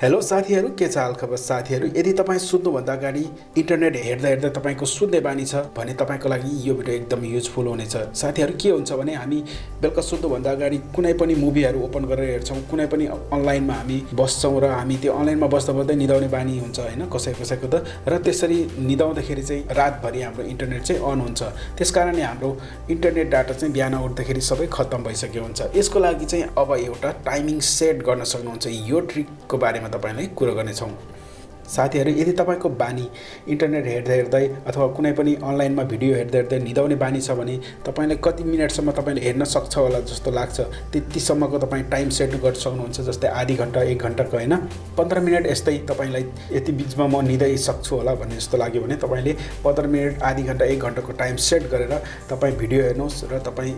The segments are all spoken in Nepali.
हेलो साथीहरु, के छ हाल खबर साथीहरु? यदि तपाई सुत्नुभन्दा अगाडि इन्टरनेट हेर्दा हेर्दा तपाईको सुत्ने बानी छ भने तपाईको लागि यो भिडियो एकदम युजफुल हुनेछ। साथीहरु, के हुन्छ भने हामी बेलुका सुत्नुभन्दा अगाडि कुनै पनि मुभीहरु ओपन गरेर हेर्छौं, कुनै पनि अनलाइनमा हामी बस्छौं र हामी त्यो अनलाइनमा बस्दा बस्दै निदाउने बानी हुन्छ हैन कसैको त, र त्यसरी निदाउँदाखेरि चाहिँ रातभरि हाम्रो इन्टरनेट चाहिँ अन हुन्छ। त्यसकारणले हाम्रो इन्टरनेट डाटा चाहिँ बिहान उठ्दाखेरि सबै खत्तम भइसक्यो हुन्छ। यसको लागि चाहिँ अब एउटा टाइमिङ सेट गर्न सक्नुहुन्छ। यो ट्रिकको बारेमा तपाईलाई कुरा गर्नेछौं। साथीहरु, यदि तपाईको बानी इन्टरनेट हेर्दै हेर्दै अथवा कुनै पनि अनलाइनमा भिडियो हेर्दै हेर्दै निदाउने बानी छ भने तपाईले कति मिनेटसम्म तपाईले हेर्न सक्छ होला जस्तो लाग्छ त्यतिसम्मको तपाई टाइम सेट गर्न सक्नुहुन्छ। जस्तै आधी घण्टा 1 घण्टाको हैन 15 मिनेट यस्तै तपाईलाई यति बीचमा म निदाइ सक्छु होला भन्ने जस्तो लाग्यो भने तपाईले 15 मिनेट आधी घण्टा 1 घण्टाको टाइम सेट गरेर तपाई भिडियो हेर्नुस् र तपाई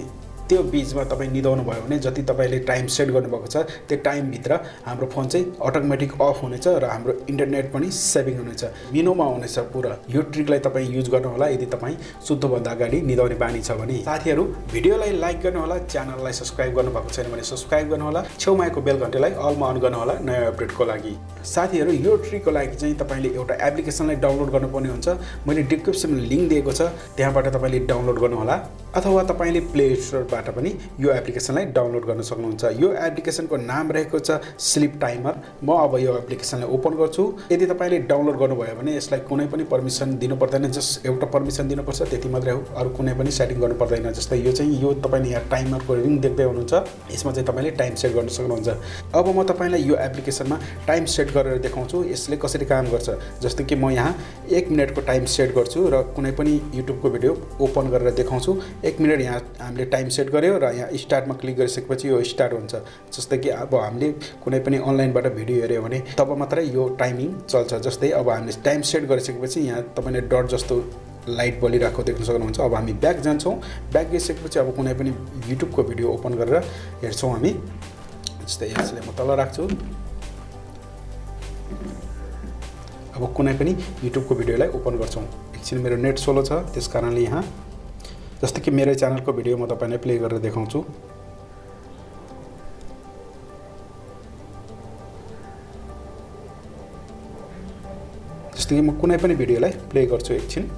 त्यो बीचमा तपाई निदाउनु भयो भने जति तपाईले टाइम सेट गर्नुभएको छ त्यो टाइम भित्र हाम्रो फोन चाहिँ अटोमेटिक अफ हुनेछ र हाम्रो इन्टरनेट पनि सेभिङ हुनेछ, मिनोमा हुनेछ पुरा। यो ट्रिकलाई तपाई युज गर्नु होला यदि तपाई सुत्नुभन्दा अगाडि निदाउने बानी छ भने। साथीहरु, भिडियोलाई लाइक गर्नु होला, च्यानललाई सब्स्क्राइब गर्नुभएको छैन भने सब्स्क्राइब गर्नु होला, छेउमा आएको बेल घण्टीलाई अलमा अन गर्नु होला नयाँ अपडेटको लागि। साथीहरु, यो ट्रिकको लागि चाहिँ तपाईले एउटा एप्लिकेसनलाई डाउनलोड गर्नुपर्ने हुन्छ। मैले डिस्क्रिप्सनमा लिंक दिएको छ, त्यहाँबाट तपाईले डाउनलोड गर्नु होला अथवा तपाईले प्ले स्टोरबाट पनि यो एप्लिकेसनलाई डाउनलोड गर्न सक्नुहुन्छ। यो एप्लिकेसनको नाम रहेको छ स्लिप टाइमर। म अब यो एप्लिकेसनलाई ओपन गर्छु। यदि तपाईले डाउनलोड गर्नुभयो भने यसलाई कुनै पनि पर्मिसन दिनु पर्दैन, जस्ट एउटा पर्मिसन दिनुपर्छ त्यति मात्रै हो, अरु कुनै पनि सेटिङ गर्नु पर्दैन। जस्तै यो चाहिँ यो तपाईले यहाँ टाइमरको रिङ देख्दै हुनुहुन्छ, यसमा चाहिँ तपाईले टाइम सेट गर्न सक्नुहुन्छ। अब म तपाईलाई यो एप्लिकेसनमा टाइम सेट गरेर देखाउँछु यसले कसरी काम गर्छ। जस्तै कि म यहाँ 1 मिनेटको टाइम सेट गर्छु र कुनै पनि युट्युबको भिडियो ओपन गरेर देखाउँछु। 1 मिनेट यहाँ हामीले टाइम सेट गर्यो र यहाँ स्टार्टमा क्लिक गरिसकेपछि यो स्टार्ट हुन्छ। जस्तै कि अब हामीले कुनै पनि अनलाइनबाट भिडियो हेर्यो भने तब मात्रै यो टाइमिङ चल्छ। जस्तै अब हामीले टाइम सेट गरिसकेपछि यहाँ तपाईले डट जस्तो लाइट बलिरहेको देख्न सक्नुहुन्छ। अब हामी ब्याक जान्छौँ। ब्याक गइसकेपछि अब कुनै पनि युट्युबको भिडियो ओपन गरेर हेर्छौँ हामी। जस्तै यसले म तल राख्छु। अब कुनै पनि युट्युबको भिडियोलाई ओपन गर्छौँ। एकछिन मेरो नेट स्लो छ त्यसकारणले यहाँ जस्तै कि मेरो च्यानलको भिडियो म तपाईलाई प्ले गरेर देखाउँछु। जस्तै कि म कुनै पनि भिडियोलाई प्ले गर्छु एकछिन।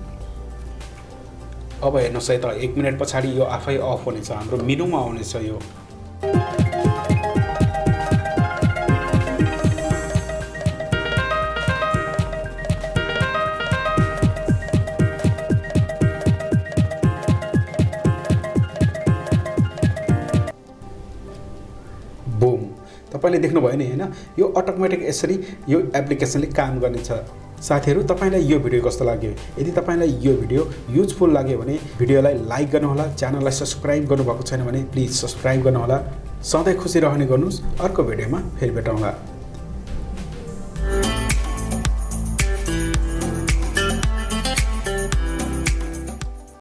अब हेर्नुस् है त 1 मिनेट पछाडि यो आफै अफ हुनेछ, हाम्रो मेनुमा हुनेछ यो। बुम, तपाईले देख्नुभयो नि हैन, यो अटोमेटिक यसरी यो एप्लिकेसनले काम गर्नेछ। साथीहरु, तपाईलाई यो भिडियो कस्तो लाग्यो? यदि तपाईलाई यो भिडियो युजफुल लाग्यो भने भिडियोलाई लाइक गर्नु होला, च्यानललाई सब्स्क्राइब गर्नुभएको छैन भने प्लिज सब्स्क्राइब गर्नु होला। सधैँ खुसी रहने गर्नुस्। अर्को भिडियोमा फेरि भेटौँला।